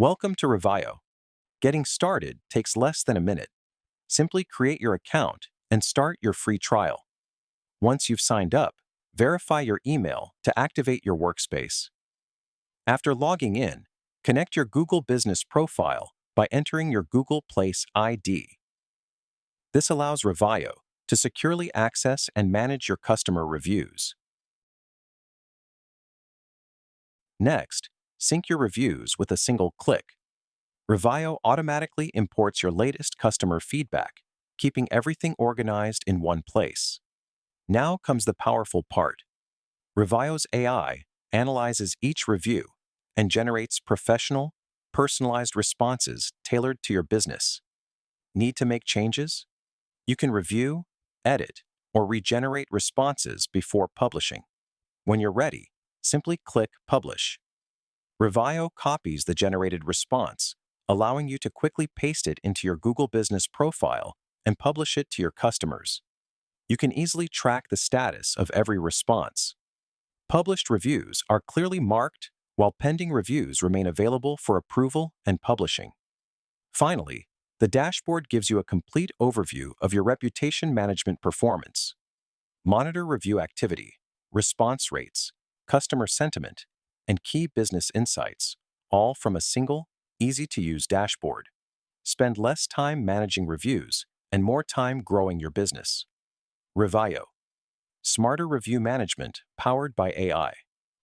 Welcome to Revaio. Getting started takes less than a minute. Simply create your account and start your free trial. Once you've signed up, verify your email to activate your workspace. After logging in, connect your Google Business profile by entering your Google Place ID. This allows Revaio to securely access and manage your customer reviews. Next, sync your reviews with a single click. Revaio automatically imports your latest customer feedback, keeping everything organized in one place. Now comes the powerful part. Revaio's AI analyzes each review and generates professional, personalized responses tailored to your business. Need to make changes? You can review, edit, or regenerate responses before publishing. When you're ready, simply click Publish. Revaio copies the generated response, allowing you to quickly paste it into your Google Business profile and publish it to your customers. You can easily track the status of every response. Published reviews are clearly marked, while pending reviews remain available for approval and publishing. Finally, the dashboard gives you a complete overview of your reputation management performance. Monitor review activity, response rates, customer sentiment, and key business insights, all from a single, easy-to-use dashboard. Spend less time managing reviews and more time growing your business. Revaio. Smarter review management powered by AI.